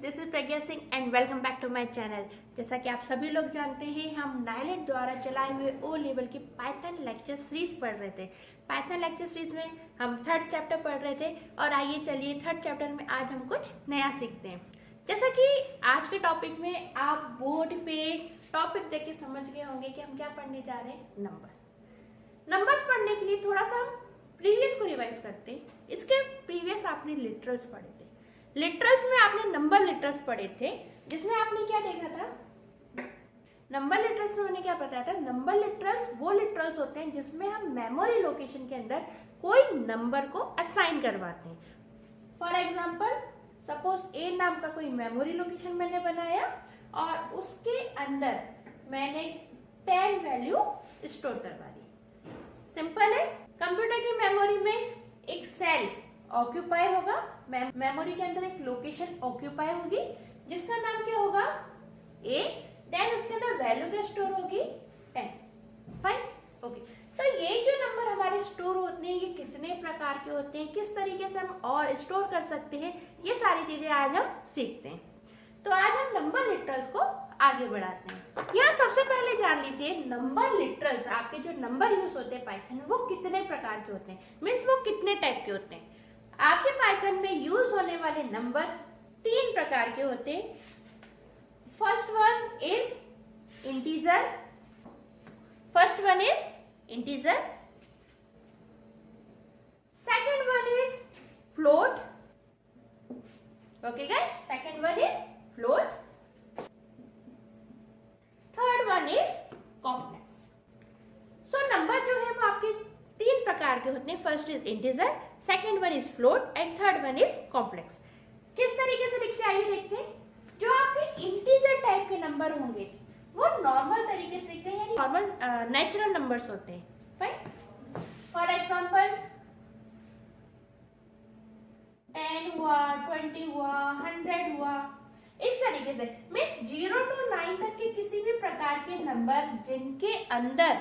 This is Pragya Singh and welcome back to my channel. जैसा कि आप सभी लोग जानते हैं, हम नाइलेट द्वारा चलाए हुए ओ लेवल की पाइथन लेक्चर सीरीज पढ़ रहे थे। पाइथन लेक्चर सीरीज में हम थर्ड चैप्टर पढ़ रहे थे और आइए चलिए थर्ड चैप्टर में आज हम कुछ नया सीखते हैं। जैसा कि आज के टॉपिक में आप बोर्ड पे टॉपिक देख के समझ गए होंगे कि हम क्या पढ़ने जा रहे हैं, नंबर्स पढ़ने के लिए थोड़ा सा हम प्रीवियस को रिवाइज करते हैं। इसके प्रीवियस आपने लिटरल्स पढ़े थे। लिटरल्स में आपने नंबर लिटरल्स पढ़े थे, जिसमें आपने क्या देखा था, नंबर लिटरल्स में मैंने क्या बताया था, नंबर लिटरल्स वो लिटरल्स होते हैं जिसमें हम मेमोरी लोकेशन के अंदर कोई नंबर को असाइन करवाते हैं। फॉर एग्जाम्पल सपोज ए नाम का कोई मेमोरी लोकेशन मैंने बनाया और उसके अंदर मैंने 10 वैल्यू स्टोर करवा दी। सिंपल है। कंप्यूटर की मेमोरी में एक सेल ऑक्यूपाई होगा, मेमोरी के अंदर एक लोकेशन ऑक्यूपाई होगी जिसका नाम क्या होगा, ए। देन उसके अंदर वैल्यू क्या स्टोर होगी, 10। Fine, okay. तो ये जो नंबर हमारे स्टोर होते हैं, ये कितने प्रकार के होते हैं, किस तरीके से हम और स्टोर कर सकते हैं, ये सारी चीजें आज हम सीखते हैं। तो आज हम नंबर लिटरल्स को आगे बढ़ाते हैं। यहाँ सबसे पहले जान लीजिए नंबर लिटरल्स, आपके जो नंबर यूज होते हैं पाइथन में, वो कितने प्रकार के होते हैं, मीन्स वो कितने टाइप के होते हैं। आपके पाइथन में यूज होने वाले नंबर 3 प्रकार के होते हैं। First one is integer, second one is float, okay guys, second one is float, third one is complex. So number जो है वो आपके 3 प्रकार के होते हैं। First is integer, second one is float and third one is complex. किस तरीके से दिखते हैं आइए देखते हैं। जो आपके इंटीजर टाइप के नंबर होंगे वो नॉर्मल तरीके से दिखते हैं, यानी नॉर्मल नेचुरल नंबर्स होते हैं। राइट, फॉर एग्जांपल 10 हुआ, 20 हुआ, 100 हुआ, इस तरीके से। मीन्स 0 to 9 तक के किसी भी प्रकार के नंबर जिनके अंदर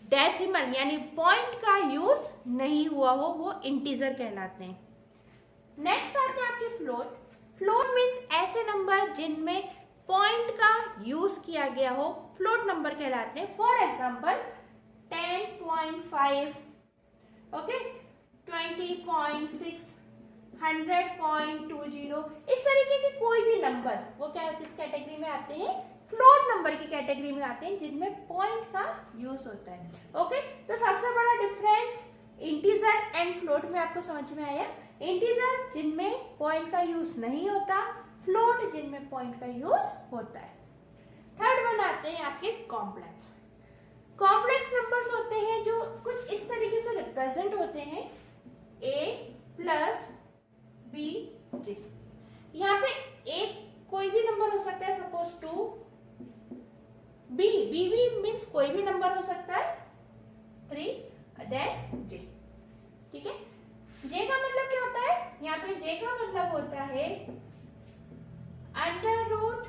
डेसिमल यानी पॉइंट का यूज नहीं हुआ हो, वो इंटीजर कहलाते हैं। नेक्स्ट आते हैं आपके फ्लोट। फ्लोट मीन्स ऐसे नंबर जिनमें पॉइंट का यूज किया गया हो, फ्लोट नंबर कहलाते हैं। फॉर एग्जांपल 10.5, ओके, 20.6, 100.20, इस तरीके के कोई भी नंबर वो क्या किस कैटेगरी में आते हैं, फ्लोट नंबर की कैटेगरी में आते हैं, जिनमें पॉइंट का यूज होता है। ओके, तो सबसे बड़ा डिफरेंस इंटीजर एंड फ्लोट में आपको समझ में आया। इंटीजर जिनमें पॉइंट का यूज नहीं होता, फ्लोट जिनमें पॉइंट का यूज होता है। थर्ड वन आते हैं आपके कॉम्प्लेक्स। कॉम्प्लेक्स नंबर्स होते हैं जो कुछ इस तरीके से रिप्रेजेंट होते हैं, a प्लस b j। यहाँ पे एक कोई भी नंबर हो सकता है, सपोज 2, b भी मीन्स कोई भी नंबर हो सकता है, 3, देन j। ठीक है, j का मतलब क्या होता है, यहाँ पे j का मतलब होता है अंडर रूट,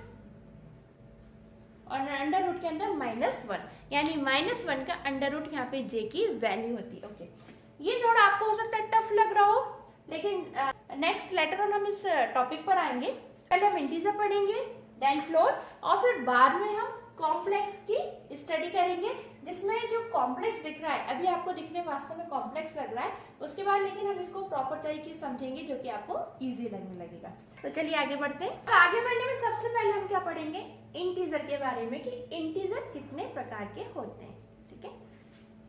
और अंडर रूट के अंदर -1, यानी -1 का अंडर रूट यहाँ पे j की वैल्यू होती है। ओके, ये थोड़ा आपको हो सकता है टफ लग रहा हो, लेकिन नेक्स्ट लेटर ऑन हम इस टॉपिक पर आएंगे। पहले हम इंटीजर पढ़ेंगे, देन फ्लोट, और फिर बाद में हम कॉम्प्लेक्स की स्टडी करेंगे, जिसमें जो कॉम्प्लेक्स दिख रहा है अभी आपको दिखने वास्तव में कॉम्प्लेक्स लग रहा है, उसके बाद लेकिन हम इसको प्रॉपर तरीके से समझेंगे जो कि आपको इजी लगने लगेगा। तो चलिए आगे बढ़ते हैं। आगे बढ़ने में सबसे पहले हम क्या पढ़ेंगे, इंटीजर के बारे में, कि इंटीजर कितने प्रकार के होते हैं। ठीक है,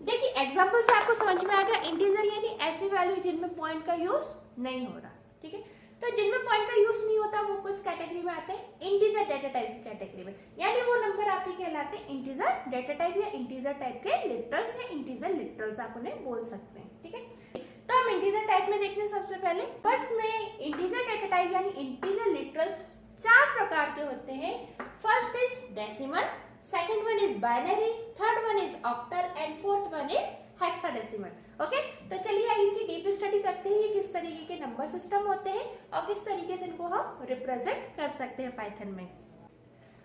देखिए एग्जाम्पल से आपको समझ में आ गया। इंटीजर यानी ऐसी वैल्यू जिनमें पॉइंट का यूज नहीं हो रहा। ठीक है, तो जिनमें पॉइंट का यूज नहीं होता वो कुछ कैटेगरी में आते हैं, इंटीजर डेटा टाइप की कैटेगरी में, यानी वो नंबर आप ही कहलाते हैं इंटीजर डेटा टाइप या इंटीजर टाइप के लिटरल्स या इंटीजर लिटरल्स आप उन्हें बोल सकते हैं। ठीक है, तो हम इंटीजर टाइप में देखते हैं। सबसे पहले फर्स्ट में इंटीजर डेटा टाइप यानी इंटीजर लिटरल्स 4 प्रकार के होते हैं। First is decimal, second one is binary, third one is octal and fourth one is hexadecimal. Okay, तो चलिए इनकी डीप स्टडी करते हैं, ये किस तरीके के नंबर सिस्टम होते हैं और किस तरीके से इनको हम रिप्रेजेंट कर सकते हैं पाइथन में।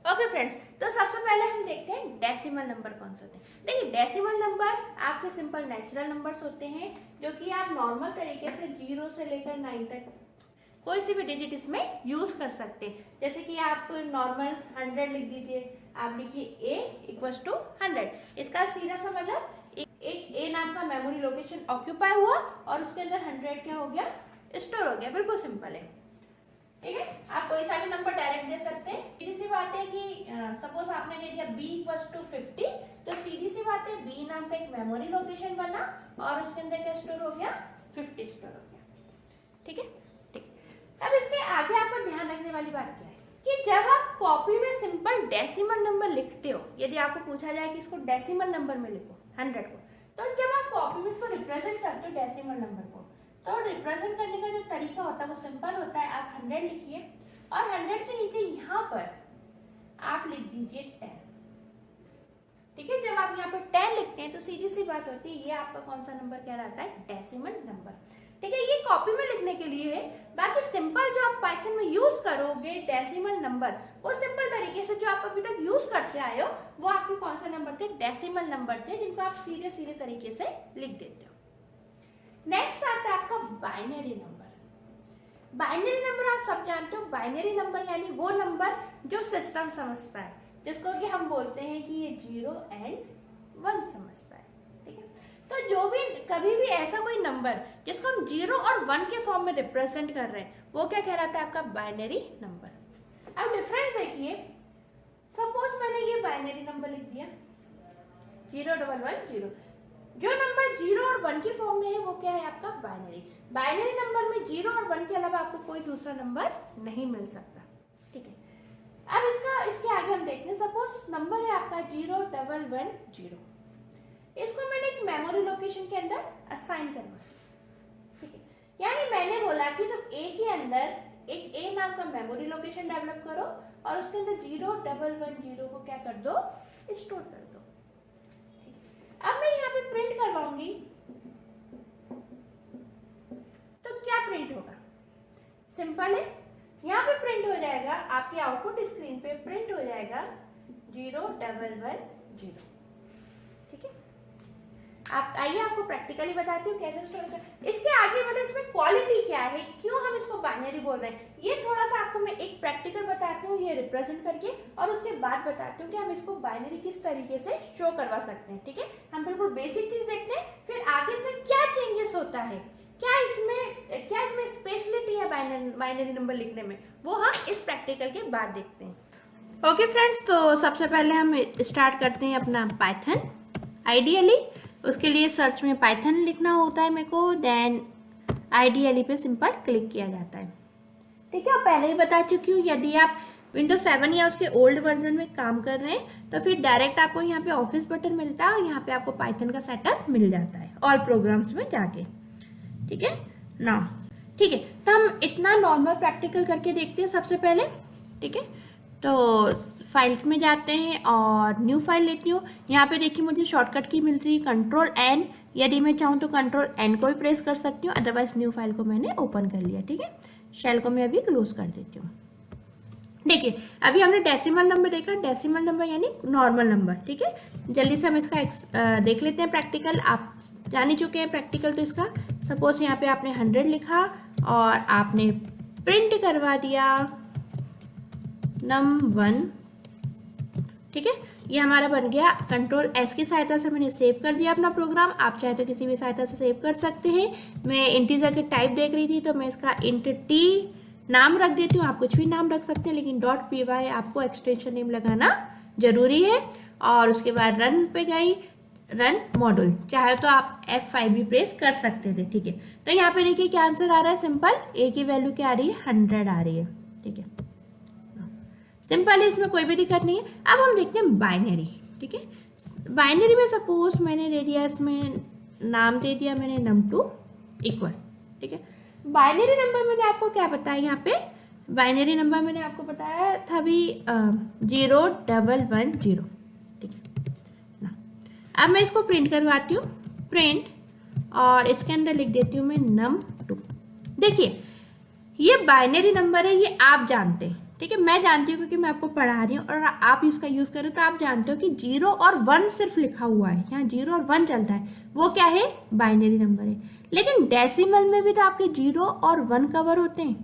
ओके फ्रेंड्स, तो सबसे पहले हम देखते हैं डेसिमल नंबर कौन से होते हैं। देखिए डेसिमल नंबर आपके सिंपल नेचुरल नंबर्स होते हैं, जो कि आप नॉर्मल तरीके से 0 से लेकर 9 तक कोई सी भी डिजिट इसमें यूज कर सकते हैं। जैसे कि आप नॉर्मल 100 लिख दीजिए, आप लिखिए a इक्वल्स टू 100। इसका सीधा सा मतलब एक a नाम का मेमोरी लोकेशन ऑक्यूपाई हुआ और उसके अंदर 100 क्या हो गया, स्टोर हो गया। बिल्कुल सिंपल है, ठीक है। आप कोई सा भी नंबर डायरेक्ट दे सकते हैं। सीधी सी बात है कि सपोज आपने दे दिया b इक्वल्स टू 50, तो सीधी सी बात है b नाम का एक मेमोरी लोकेशन बना और उसके अंदर क्या स्टोर हो गया, 50 स्टोर हो गया, ठीक है। अब इसके आगे आपको ध्यान रखने वाली बात क्या है कि जब आप कॉपी में सिंपल डेसिमल नंबर लिखते हो, यदि आपको पूछा जाए कि इसको डेसिमल नंबर में लिखो 100 को, तो जब आप कॉपी में इसको रिप्रेजेंट करते हो डेसिमल नंबर को, तो रिप्रेजेंट करने का जो तरीका होता है वो सिंपल होता है। आप 100 लिखिए और 100 के नीचे यहाँ पर आप लिख दीजिए 10, ठीक है। जब आप यहाँ पर 10 लिखते हैं तो सीधी सी बात होती है ये आपका कौन सा नंबर कहलाता है, डेसिमल नंबर, ठीक है। ये कॉपी में लिखने के लिए है। बाकी सिंपल जो आप पाइथन में यूज करोगे डेसिमल नंबर, वो सिंपल तरीके से जो आप अभी तक यूज करते आए हो वो आपके कौन सा नंबर थे, डेसिमल नंबर थे, जिनको आप सीधे सीधे तरीके से लिख देते हो। नेक्स्ट आता है आपका बाइनरी नंबर। बाइनरी नंबर आप सब जानते हो, बाइनरी नंबर यानी वो नंबर जो सिस्टम समझता है, जिसको कि हम बोलते हैं कि ये 0 एंड 1 समझता है, ठीक है। तो जो भी कभी भी ऐसा कोई नंबर जिसको हम 0 और 1 के फॉर्म में रिप्रेजेंट कर रहे हैं वो क्या कहलाता है, आपका बाइनरी नंबर। अब डिफरेंस देखिए, सपोज मैंने ये बाइनरी नंबर लिख दिया 01110, जो नंबर 0 और 1 के फॉर्म में है वो क्या है, आपका बाइनरी। बाइनरी नंबर में 0 और 1 के अलावा आपको कोई दूसरा नंबर नहीं मिल सकता, ठीक है। अब इसके आगे हम देखते हैं, सपोज नंबर है आपका 0110, इसको मैंने एक मेमोरी लोकेशन के अंदर असाइन करना, ठीक है। यानी मैंने बोला कि जब A के अंदर एक A नाम का मेमोरी लोकेशन डेवलप करो और उसके अंदर 0110 को क्या कर दो, स्टोर कर दो। अब मैं यहाँ पे प्रिंट करवाऊंगी तो क्या प्रिंट होगा, सिंपल है। यहाँ पे प्रिंट हो जाएगा, आपकी आउटपुट स्क्रीन पे प्रिंट हो जाएगा 0110, ठीक है। आप आइए आपको प्रैक्टिकली बताती हूँ कैसे स्टोर कर। इसके आगे मतलब इसमें क्वालिटी क्या है, क्यों हम इसको बाइनरी बोल रहे हैं, ये थोड़ा सा आपको मैं एक प्रैक्टिकल बताती हूँ ये रिप्रेजेंट करके, और उसके बाद बताती हूँ कि हम इसको बाइनरी किस तरीके से शो करवा सकते हैं, ठीक है। हम बिल्कुल बेसिक चीज देखते हैं, फिर आगे इसमें क्या चेंजेस होता है, क्या इसमें स्पेशलिटी है बाइनरी नंबर लिखने में, वो हम इस प्रैक्टिकल के बाद देखते हैं। ओके फ्रेंड्स, तो सबसे पहले हम स्टार्ट करते हैं अपना पाइथन। आइडियली उसके लिए सर्च में पाइथन लिखना होता है मेरे को, देन आइडियली पे सिंपल क्लिक किया जाता है, ठीक है। और पहले ही बता चुकी हूँ, यदि आप विंडोज 7 या उसके ओल्ड वर्जन में काम कर रहे हैं तो फिर डायरेक्ट आपको यहाँ पे ऑफिस बटन मिलता है और यहाँ पे आपको पाइथन का सेटअप मिल जाता है ऑल प्रोग्राम्स में जाके, ठीक है ना। ठीक है, तो हम इतना नॉर्मल प्रैक्टिकल करके देखते हैं सबसे पहले, ठीक है। तो फाइल्स में जाते हैं और न्यू फाइल लेती हूँ। यहाँ पे देखिए मुझे शॉर्टकट की मिल रही है Ctrl+N, यदि मैं चाहूँ तो Ctrl+N को भी प्रेस कर सकती हूँ, अदरवाइज न्यू फाइल को मैंने ओपन कर लिया, ठीक है। शेल को मैं अभी क्लोज कर देती हूँ। देखिए अभी हमने डेसिमल नंबर देखा, डेसिमल नंबर यानी नॉर्मल नंबर, ठीक है। जल्दी से हम इसका देख लेते हैं प्रैक्टिकल। आप जान ही चुके हैं प्रैक्टिकल, तो इसका सपोज यहाँ पे आपने 100 लिखा और आपने प्रिंट करवा दिया num1, ठीक है। ये हमारा बन गया। Ctrl+S की सहायता से मैंने सेव कर दिया अपना प्रोग्राम। आप चाहे तो किसी भी सहायता से सेव कर सकते हैं। मैं इंटीजर के टाइप देख रही थी तो मैं इसका int नाम रख देती हूँ। आप कुछ भी नाम रख सकते हैं, लेकिन .py आपको एक्सटेंशन नेम लगाना जरूरी है। और उसके बाद रन पे गई, रन मॉड्यूल, चाहे तो आप F5 भी प्रेस कर सकते थे, ठीक है। तो यहाँ पे देखिए क्या आंसर आ रहा है, सिंपल A की वैल्यू क्या आ रही है, 100 आ रही है, ठीक है। सिंपल है, इसमें कोई भी दिक्कत नहीं है। अब हम देखते हैं बाइनरी, ठीक है। बाइनरी में सपोज मैंने दे दिया, इसमें नाम दे दिया मैंने num2 इक्वल, ठीक है। बाइनरी नंबर मैंने आपको क्या बताया, यहाँ पे बाइनरी नंबर मैंने आपको बताया था अभी 0110, ठीक है ना। अब मैं इसको प्रिंट करवाती हूँ, प्रिंट, और इसके अंदर लिख देती हूँ मैं num2। देखिए ये बाइनरी नंबर है, ये आप जानते हैं, ठीक है। मैं जानती हूँ क्योंकि मैं आपको पढ़ा रही हूँ, और आप इसका यूज़ करें तो आप जानते हो कि 0 और 1 सिर्फ लिखा हुआ है, यहाँ 0 और 1 चलता है, वो क्या है, बाइनरी नंबर है। लेकिन डेसिमल में भी तो आपके 0 और 1 कवर होते हैं,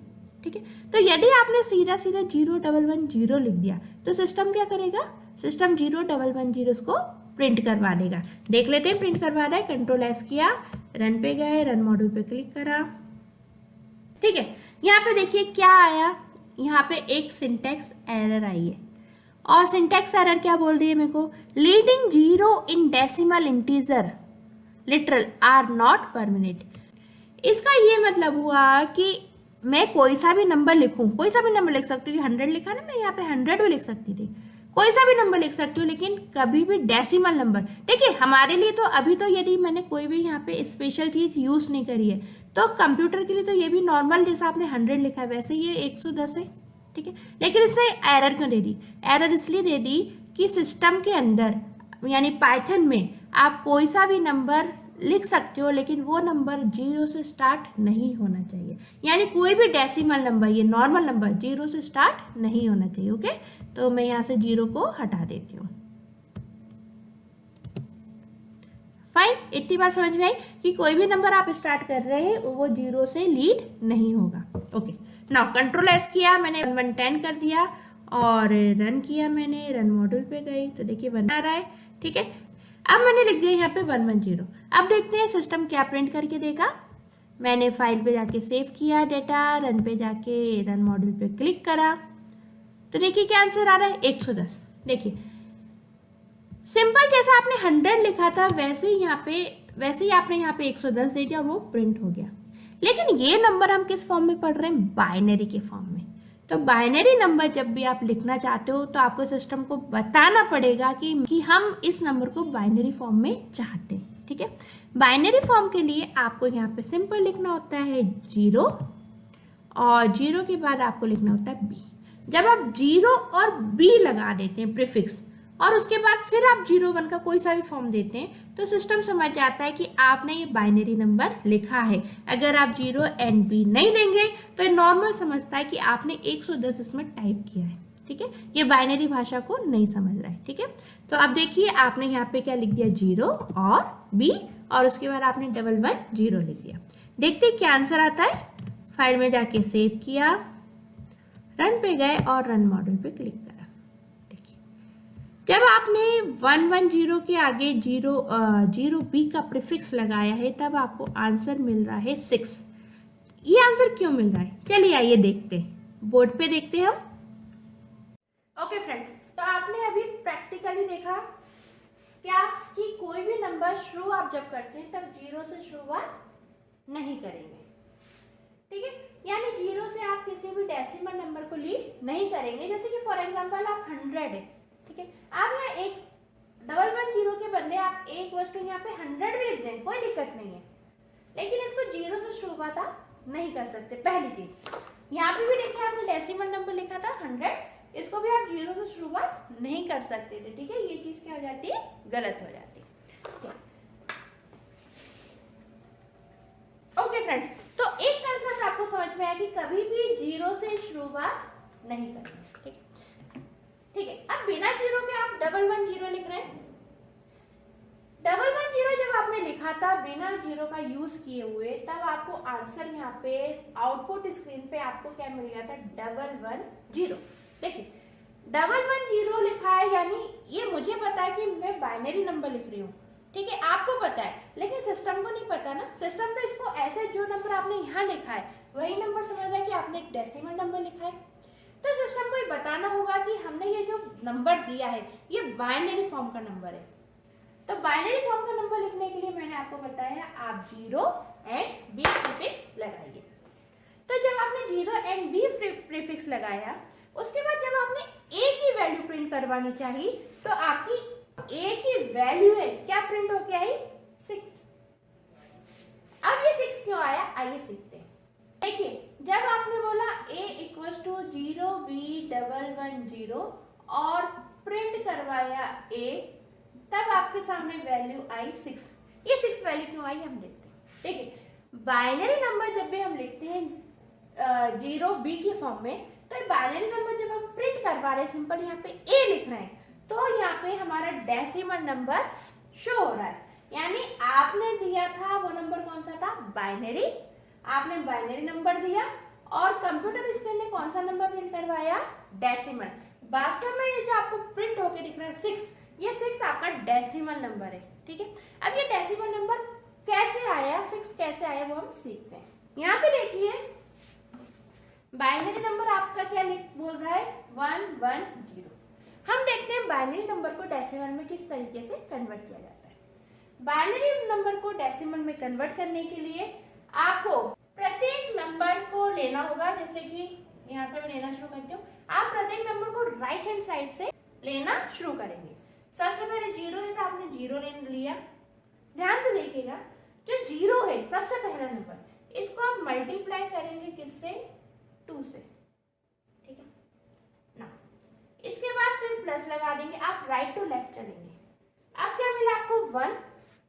ठीक है। तो यदि आपने सीधा सीधा 0110 लिख दिया तो सिस्टम क्या करेगा, सिस्टम 0110 को प्रिंट करवा देगा। देख लेते हैं प्रिंट करवा रहा है। कंट्रोल एस किया, रन पे गए, रन मॉड्यूल पे क्लिक करा, ठीक है। यहाँ पे देखिए क्या आया, यहाँ पे एक सिंटैक्स एरर आई है। और सिंटैक्स एरर क्या बोल रही है मेरे को, leading zero in decimal integer literal are not permanent. इसका ये मतलब हुआ कि मैं कोई सा भी नंबर लिखूं, कोई सा भी नंबर लिख सकती हूँ। 100 लिखा ना, मैं यहाँ पे 100 भी लिख सकती थी, कोई सा भी नंबर लिख सकती हूँ, लेकिन कभी भी डेसिमल नंबर। देखिए हमारे लिए तो अभी तो यदि मैंने कोई भी यहाँ पे स्पेशल चीज यूज नहीं करी है, तो कंप्यूटर के लिए तो ये भी नॉर्मल, जैसा आपने 100 लिखा है वैसे ये 110 है, ठीक है। लेकिन इसने एरर क्यों दे दी, एरर इसलिए दे दी कि सिस्टम के अंदर यानी पाइथन में आप कोई सा भी नंबर लिख सकते हो, लेकिन वो नंबर 0 से स्टार्ट नहीं होना चाहिए। यानी कोई भी डेसिमल नंबर, ये नॉर्मल नंबर 0 से स्टार्ट नहीं होना चाहिए। ओके, तो मैं यहाँ से 0 को हटा देती हूँ। फाइन, इतनी बात समझ में आई कि कोई भी नंबर आप स्टार्ट कर रहे हैं वो 0 से लीड नहीं होगा। ओके, नाउ कंट्रोल एस किया मैंने, 1110 कर दिया और रन किया मैंने, रन मॉड्यूल पे गई तो देखिए बना रहा है, ठीक है। अब मैंने लिख दिया यहाँ पे 110। अब देखते हैं सिस्टम क्या प्रिंट करके देगा। मैंने फाइल पे जाके सेव किया डेटा, रन पे जाके रन मॉड्यूल पे क्लिक करा तो देखिए क्या आंसर आ रहा है, 110। देखिए सिंपल, जैसा आपने 100 लिखा था वैसे ही आपने यहाँ पे 110 दे दिया और वो प्रिंट हो गया। लेकिन ये नंबर हम किस फॉर्म में पढ़ रहे हैं, बाइनरी के फॉर्म में। तो बाइनरी नंबर जब भी आप लिखना चाहते हो तो आपको सिस्टम को बताना पड़ेगा कि हम इस नंबर को बाइनरी फॉर्म में चाहते हैं, ठीक है। बाइनरी फॉर्म के लिए आपको यहाँ पे सिंपल लिखना होता है 0 और 0 के बाद आपको लिखना होता है b। जब आप 0 और b लगा देते हैं प्रीफिक्स और उसके बाद फिर आप 01 का कोई सा भी फॉर्म देते हैं तो सिस्टम समझ जाता है कि आपने ये बाइनरी नंबर लिखा है। अगर आप 0 एंड b नहीं देंगे तो ये नॉर्मल समझता है कि आपने 110 इसमें टाइप किया है, ठीक है। ये बाइनरी भाषा को नहीं समझ रहा है, ठीक है। तो अब देखिए आपने यहाँ पे क्या लिख दिया, 0 और b और उसके बाद आपने 110 लिख दिया। देखते क्या आंसर आता है। फाइल में जाके सेव किया, रन पे गए और रन मॉड्यूल पे क्लिक करा। जब आपने 110 के आगे 0b का प्रीफिक्स लगाया है तब आपको आंसर मिल रहा है 6। ये आंसर क्यों मिल रहा है, चलिए आइए देखते हैं, बोर्ड पे देखते हैं हम। ओके फ्रेंड्स, तो आपने अभी प्रैक्टिकली देखा क्या कि कोई भी नंबर शुरू आप जब करते हैं तब 0 से शुरुआत नहीं करेंगे, ठीक है। यानी 0 से आप किसी भी डेसिमल नंबर को लीड नहीं करेंगे। जैसे कि फॉर एग्जांपल आप 100 है, ठीक है। आप यहाँ 110 के बदले आप एक वस्तु यहाँ पे 100 भी लिख दें, कोई दिक्कत नहीं है, लेकिन इसको 0 से शुरुआत आप नहीं कर सकते। पहली चीज यहाँ पे भी देखिए आपने डेसिमल नंबर लिखा था 100, इसको भी आप 0 से शुरुआत नहीं कर सकते थे, ठीक है। ये चीज क्या हो जाती है, गलत हो जाती है। ओके फ्रेंड्स, तो एक कंसेप्ट आपको समझ में आया कि कभी भी 0 से शुरुआत नहीं करनी, ठीक है। अब बिना 0 के आप 110 लिख रहे हैं। 110 जब आपने लिखा था बिना 0 का यूज किए हुए, तब आपको आंसर यहाँ पे आउटपुट स्क्रीन पे आपको क्या मिल गया था, 110। देखिए 110 लिखा है, यानी ये मुझे पता है कि मैं बाइनरी नंबर लिख रही हूँ, ठीक है। आपको पता है लेकिन सिस्टम को नहीं पता ना। सिस्टम तो इसको ऐसे जो नंबर आपने यहाँ लिखा है वही नंबर समझ रहा है कि आपने एक डेसिमल नंबर लिखा है। तो सिस्टम को ये बताना होगा कि हमने ये जो नंबर दिया है ये बाइनरी फॉर्म का नंबर है। तो बाइनरी फॉर्म का नंबर लिखने के लिए मैंने आपको बताया आप 0 एंड b प्रीफिक्स लगाइए। तो जब आपने 0 एंड b प्रीफिक्स लगाया, उसके बाद जब आपने a की वैल्यू प्रिंट करवानी चाहिए तो आपकी a की वैल्यू है क्या प्रिंट होके आई, 6। अब ये 6 क्यों आया, आइए सीखते हैं। देखिए जब आपने बोला a इक्वल्स टू 0b110 और प्रिंट करवाया a, तब आपके सामने वैल्यू आई 6। ये 6 वैल्यू क्यों आई हम देखते हैं। देखिए बाइनरी नंबर जब भी हम लिखते हैं 0b की फॉर्म में, तो बाइनरी नंबर जब हम प्रिंट करवा रहे हैं, सिंपल यहाँ पे a लिख रहे हैं, तो यहाँ पे हमारा डेसिमल नंबर शो हो रहा है। यानी आपने दिया था वो नंबर कौन सा था, बाइनरी। आपने बाइनरी नंबर दिया और कंप्यूटर स्क्रीन ने कौन सा नंबर प्रिंट करवाया, डेसिमल। वास्तव में ये जो आपको प्रिंट होके दिख रहा है 6, ये 6 आपका डेसिमल नंबर है, ठीक है। अब ये डेसिमल नंबर कैसे आया, 6 कैसे आया वो हम सीखते हैं। यहाँ पे देखिए बाइनरी नंबर आपका क्या बोल रहा है 1 1 0। हम देखते हैं बाइनरी नंबर को डेसिमल में किस तरीके से कन्वर्ट किया जाता है। बाइनरी नंबर को डेसिमल में कन्वर्ट करने के लिए आपको प्रत्येक नंबर को लेना होगा, जैसे कि यहाँ से मैं लेना शुरू करती हूँ। आप प्रत्येक नंबर को राइट हैंड साइड से लेना शुरू करेंगे। सबसे पहले 0 है तो आपने 0 ले लिया। ध्यान से देखिएगा, जो 0 है सबसे पहला नंबर, इसको आप मल्टीप्लाई करेंगे किससे, 2 से, ठीक है ना। इसके बाद फिर प्लस लगा देंगे, आप राइट टू लेफ्ट चलेंगे। अब क्या मिला आपको 1,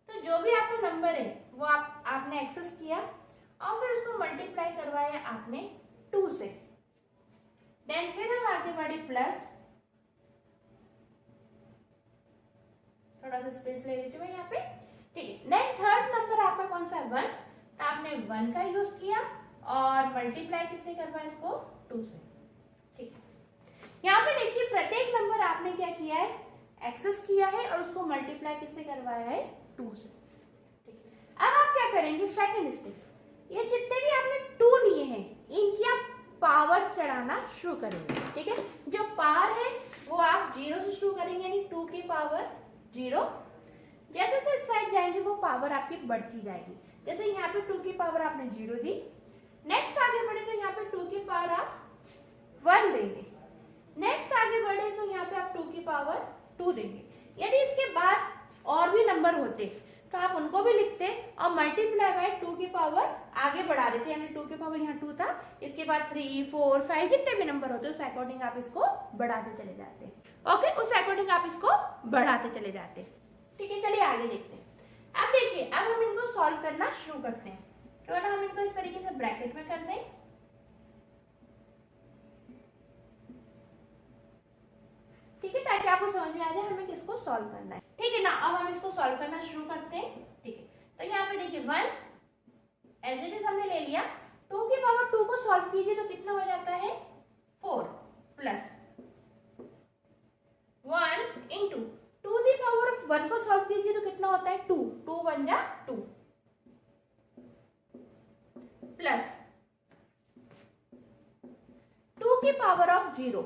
तो जो भी आपका नंबर है वो आपने एक्सेस किया और फिर उसको मल्टीप्लाई करवाया आपने 2 से। देन फिर हम आगे बढ़े प्लस, थोड़ा सा स्पेस ले लेती हूँ यहाँ पे, ठीक है। देन थर्ड नंबर आपका कौन सा 1, तो आपने 1 का यूज किया और मल्टीप्लाई किससे करवाया, इसको 2 से, ठीक है। यहाँ पे देखिए प्रत्येक नंबर आपने क्या किया है, एक्सेस किया है और उसको मल्टीप्लाई किससे करवाया है, 2 से, ठीक है। अब आप क्या करेंगे, सेकंड स्टेप, ये जितने भी आपने 2 लिए हैं इनकी आप पावर चढ़ाना शुरू करेंगे, ठीक है। जो पावर है वो आप 0 से शुरू करेंगे, यानी 2 की पावर 0। जैसे जैसे इस साइड जाएंगे वो पावर आपकी बढ़ती जाएगी। जैसे यहाँ पे 2 की पावर आपने 0 दी, नेक्स्ट आगे बढ़े तो यहाँ पे 2 की पावर आप 1 देंगे, नेक्स्ट आगे बढ़े तो यहाँ पे आप 2 की पावर 2 देंगे। यदि इसके बाद और भी नंबर होते तो आप उनको भी लिखते और मल्टीप्लाई बाय 2 की पावर आगे बढ़ा देते, यानी 2 की पावर यहाँ 2 था, इसके बाद 3 4 5 जितने भी नंबर होते उस अकॉर्डिंग आप इसको बढ़ाते चले जाते, ओके, उस अकॉर्डिंग आप इसको बढ़ाते चले जाते, ठीक है। चलिए आगे देखते हैं। अब देखिए, अब हम इनको सॉल्व करना शुरू करते हैं। क्यों ना हम इनको इस तरीके से ब्रैकेट में कर दें, ठीक है, ताकि आपको समझ में आ जाए हमें किसको सॉल्व करना है, ठीक है ना। अब हम इसको सॉल्व करना शुरू करते हैं, ठीक है। तो यहाँ पे देखिए 1 एज इट इज हमने ले लिया, 2 की पावर 2 को सॉल्व कीजिए तो कितना हो जाता है 4 plus 1 into 2 the power of 1 को सॉल्व कीजिए तो कितना होता है 2, 2 1 जा 2 प्लस 2 की पावर ऑफ 0।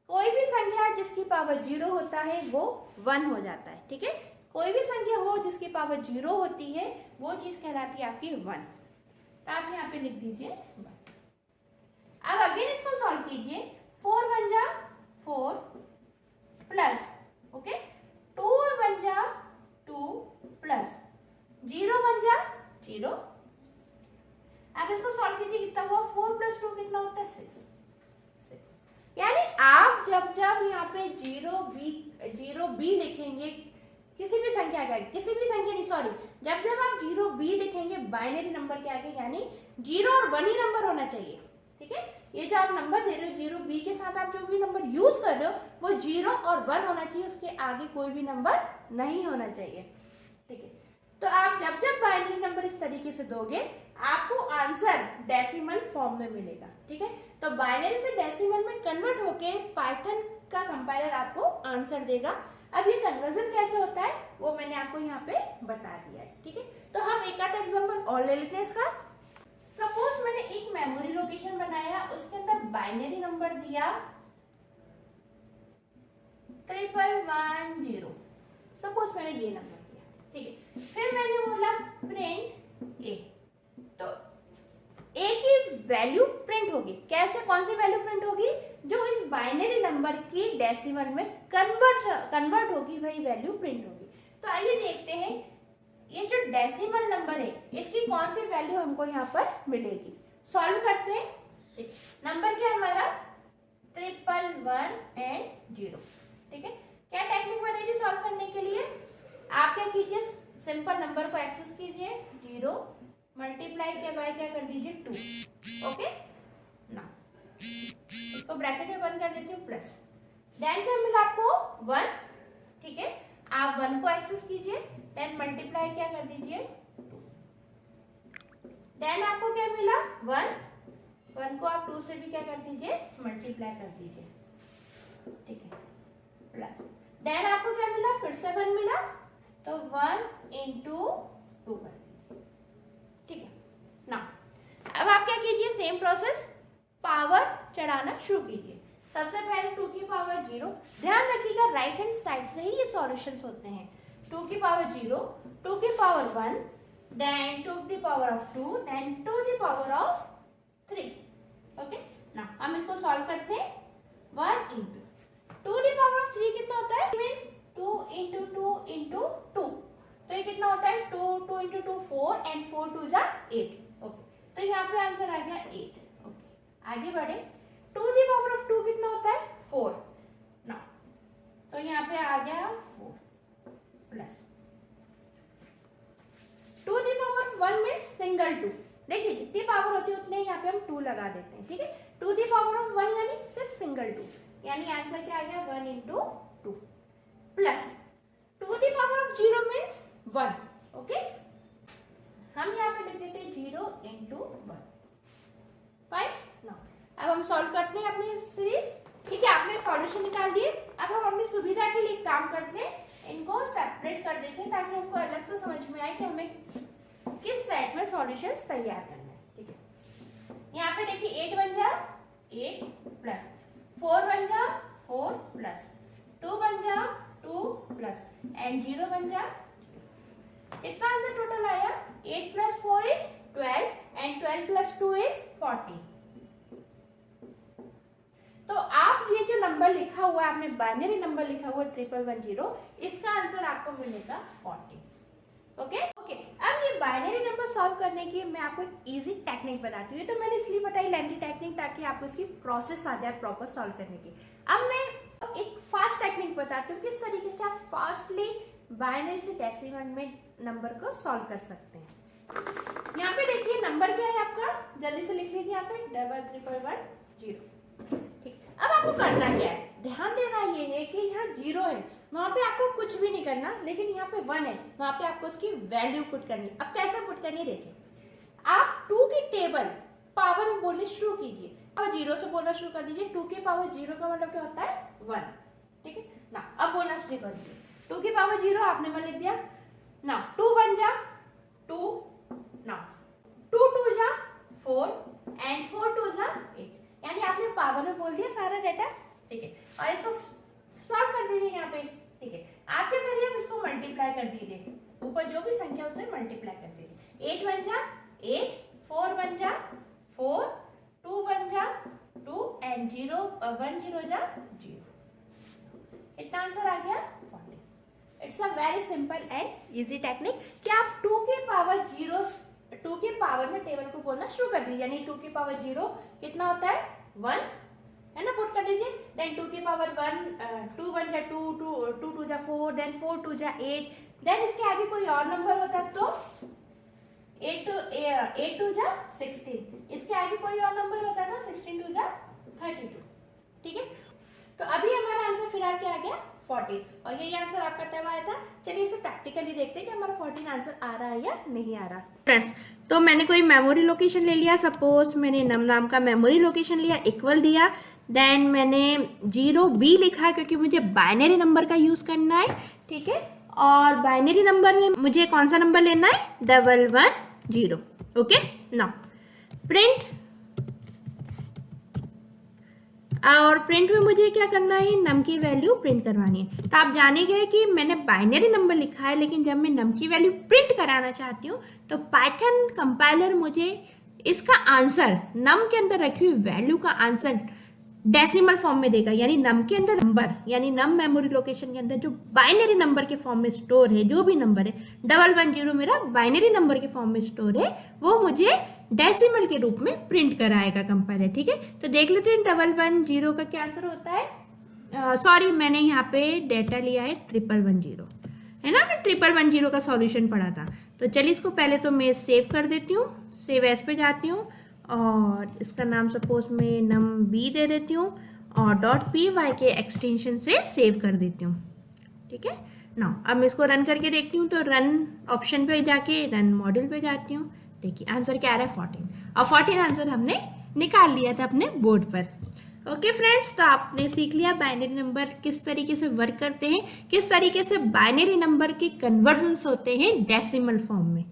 कोई भी संख्या जिसकी पावर 0 होता है वो 1 हो जाता है, ठीक है। कोई भी संख्या हो जिसकी पावर 0 होती है वो चीज कहलाती है आपकी 1, तो आप यहाँ पे लिख दीजिए 1। अब अगेन इसको सॉल्व कीजिए, 4 1 जा 4 प्लस, ओके, 2 1 जा 2 प्लस 0 1 जा 0। अब इसको सॉल्व कीजिए, कितना हुआ 4 प्लस 2 कितना होता है 6। यानी आप जब जब यहाँ पे 0 b लिखेंगे किसी भी संख्या के आगे, किसी भी संख्या नहीं सॉरी, जब जब आप 0 b लिखेंगे बाइनरी नंबर के आगे, यानी 0 और 1 ही नंबर होना चाहिए, ठीक है। ये जो आप नंबर दे रहे हो 0 b के साथ आप जो भी नंबर यूज कर रहे हो वो 0 और 1 होना चाहिए, उसके आगे कोई भी नंबर नहीं होना चाहिए, ठीक है। तो आप जब जब बाइनरी नंबर इस तरीके से दोगे आपको आंसर डेसिमल फॉर्म में मिलेगा, ठीक है। तो बाइनरी से डेसिमल में कन्वर्ट होके पाइथन का कंपाइलर आपको आंसर देगा। अब ये कन्वर्जन कैसे होता है वो मैंने आपको यहाँ पे बता दिया है, ठीक है। तो हम एक आधा एग्जांपल और ले लेते हैं इसका। सपोज मैंने एक मेमोरी लोकेशन बनाया, उसके अंदर बाइनरी नंबर दिया 1110, सपोज मैंने ये नंबर दिया, ठीक है। फिर मैंने बोला प्रिंट ए, तो ए की वैल्यू प्रिंट होगी, कैसे, कौन सी वैल्यू प्रिंट होगी, जो इस बाइनरी नंबर की डेसिमल में कन्वर्ट होगी वही वैल्यू प्रिंट होगी। तो आइए देखते हैं ये जो डेसिमल नंबर है इसकी कौन सी वैल्यू हमको यहाँ पर मिलेगी। सॉल्व करते हैं, नंबर क्या हमारा 1110, ठीक है। क्या टेक्निक बताइए सॉल्व करने के लिए, आप क्या कीजिए, सिंपल नंबर को एक्सेस कीजिए 0 मल्टीप्लाई के बाय क्या कर दीजिए 2, ओके ना, इसको ब्रैकेट में बंद कर देती हूँ प्लस, देन क्या मिला आपको 1, ठीक है। आप 1 को एक्सेस कीजिए, देन मल्टीप्लाई क्या कर दीजिए 2, देन आपको क्या मिला 1 1 को आप 2 से भी क्या कर दीजिए, मल्टीप्लाई कर दीजिए, ठीक है, प्लस देन आपको क्या मिला, फिर से 1 मिला, तो 1 इंटू 2 कर दीजिए, ठीक है ना। अब आप क्या कीजिए, सेम प्रोसेस, पावर चढ़ाना शुरू कीजिए। सबसे पहले 2 की पावर 0, ध्यान रखिएगा राइट हैंड साइड से ही ये सॉल्यूशंस होते हैं। 2 की पावर 0, 2 की पावर 1, देन 2 की पावर ऑफ 2, देन 2 की पावर ऑफ 3, ओके ना। हम इसको सॉल्व करते हैं, 1 इंटू 2 की पावर ऑफ 3 कितना होता है, मीन्स 2 इंटू 2 इंटू 2, तो ये कितना होता है, 2 इंटू 2 4 एंड 4 2 जा 8, ओके, तो यहाँ पे आंसर आ गया 8, ओके। आगे बढ़े, 2 की पावर ऑफ 2 कितना होता है, 4 ना, तो यहाँ पे आ गया 4 प्लस 2 की पावर 1 मीन्स सिंगल 2, देखिए जितनी पावर होती है उतने यहाँ पे हम 2 लगा देते हैं, ठीक है। 2 की पावर ऑफ 1 यानी सिर्फ सिंगल 2, यानी आंसर क्या आ गया, 1 इंटू 2 प्लस 2 की पावर ऑफ 0 मीन्स 1, ओके, हम यहाँ पे लिख देते हैं 0 इंटू 1, 5 ना। अब हम सॉल्व करते हैं अपनी सीरीज, ठीक है, आपने सॉल्यूशन निकाल दिए। अब हम अपनी सुविधा के लिए काम करते हैं, इनको सेपरेट कर देते हैं ताकि हमको अलग से समझ में आए कि हमें किस सेट में सॉल्यूशंस तैयार करना है, ठीक है। यहाँ पे देखिए 8 बन जा 8 प्लस 4 बन जा 4 प्लस 2 बन जा 2 प्लस एंड 0 बन जा, कितना आंसर टोटल आया, 8 plus 4 is 12 and 12 plus 2 is 40। तो आप ये जो नंबर लिखा हुआ है, आपने बाइनरी नंबर लिखा हुआ है 1110, इसका आंसर आपको मिलेगा 40, ओके। अब ये बाइनरी नंबर सॉल्व करने की मैं आपको एक इजी टेक्निक बताती हूँ, तो मैंने इसलिए बताई लेंथी टेक्निक ताकि आपको इसकी प्रोसेस आ जाए प्रॉपर सॉल्व करने की। अब मैं एक फास्ट टेक्निक बताती हूँ किस तरीके से आप फास्टली बाइनरी से डेसिमल में नंबर को सॉल्व कर सकते हैं। यहाँ पे देखिए नंबर क्या है आपका, जल्दी से लिख लीजिए, यहाँ पे 1110, ठीक। अब आपको करना क्या है, ध्यान देना ये है कि यहाँ 0 है, वहां पे आपको कुछ भी नहीं करना, लेकिन यहाँ पे 1 है, वहां पे आपको उसकी वैल्यू पुट करनी। अब कैसे पुट करनी, देखिए आप 2 की टेबल पावर में बोलने शुरू कीजिए, और 0 से बोलना शुरू कर दीजिए। 2 की पावर 0 का मतलब क्या होता है, 1, ठीक है ना। अब बोलना शुरू कर दीजिए, 2 की पावर 0 आपने 1 लिख दिया ना, 2 बन जा 2 ना, 2 2 जा 4 एंड 4 2 जा 8, यानी आपने पावर में बोल दिया सारा डाटा, ठीक है। और इसको सॉल्व कर दीजिए यहाँ पे, ठीक है। आप क्या करिए, अब इसको मल्टीप्लाई कर दीजिए, ऊपर जो भी संख्या उसमें मल्टीप्लाई कर दीजिए। 8 बन जा 8, 4 बन जा 4, 2 बन जा 2 एंड 0 1 0 जा 0, कितना आंसर आ गया, 40। It's a very simple and easy technique कि आप 2 की पावर 0, 2 की पावर में टेबल को बोलना शुरू कर दीजिए, यानी 2 की पावर 0 कितना होता है, 1 है ना, पुट कर दीजिए। देन 2 की पावर 1 2 बन जा 2 2 2 जा 4, देन 4 2 जा 8, देन इसके आगे कोई और नंबर होता तो 8 2 जा 16, इसके आगे कोई और नंबर होता तो 16 2 जा 32, ठीक है। तो अभी हमारा आंसर फिलहाल क्या आ गया, 14, और यही आंसर आपका तब आया था। चलिए इसे प्रैक्टिकली देखते हैं कि हमारा 14 आंसर आ रहा है या नहीं आ रहा। फ्रेंड्स, तो मैंने कोई मेमोरी लोकेशन ले लिया, सपोज मैंने नम नाम का मेमोरी लोकेशन लिया, इक्वल दिया, देन मैंने 0B लिखा क्योंकि मुझे बाइनरी नंबर का यूज करना है, ठीक है। और बाइनरी नंबर में मुझे कौन सा नंबर लेना है, 110, ओके। नाउ प्रिंट, और प्रिंट में मुझे क्या करना है, नम की वैल्यू प्रिंट करवानी है। तो आप जानेंगे कि मैंने बाइनरी नंबर लिखा है, लेकिन जब मैं नम की वैल्यू प्रिंट कराना चाहती हूँ तो पाइथन कंपाइलर मुझे इसका आंसर, नम के अंदर रखी हुई वैल्यू का आंसर डेसिमल फॉर्म में देगा, यानी नम के अंदर नंबर, यानी नम मेमोरी लोकेशन के अंदर जो बाइनरी नंबर के फॉर्म में स्टोर है, जो भी नंबर है 110 मेरा बाइनरी नंबर के फॉर्म में स्टोर है, वो मुझे डेसिमल के रूप में प्रिंट कराएगा कंपाइलर, ठीक है। तो देख लेते हैं 110 का क्या आंसर होता है। सॉरी, मैंने यहाँ पे डेटा लिया है 1110, है ना, मैं 1110 का सॉल्यूशन पढ़ा था। तो चलिए इसको पहले तो मैं सेव कर देती हूँ, सेव एज पे जाती हूँ और इसका नाम सपोज मैं num_b दे देती हूँ और .py के एक्सटेंशन से सेव कर देती हूँ, ठीक है ना। अब मैं इसको रन करके देखती हूँ, तो रन ऑप्शन पे जाके रन मॉड्यूल पे जाती हूँ, देखिए आंसर क्या आ रहा है 14, और 14 आंसर हमने निकाल लिया था अपने बोर्ड पर। ओके फ्रेंड्स, तो आपने सीख लिया बाइनरी नंबर किस तरीके से वर्क करते हैं, किस तरीके से बाइनरी नंबर के कन्वर्जन्स होते हैं डेसिमल फॉर्म में।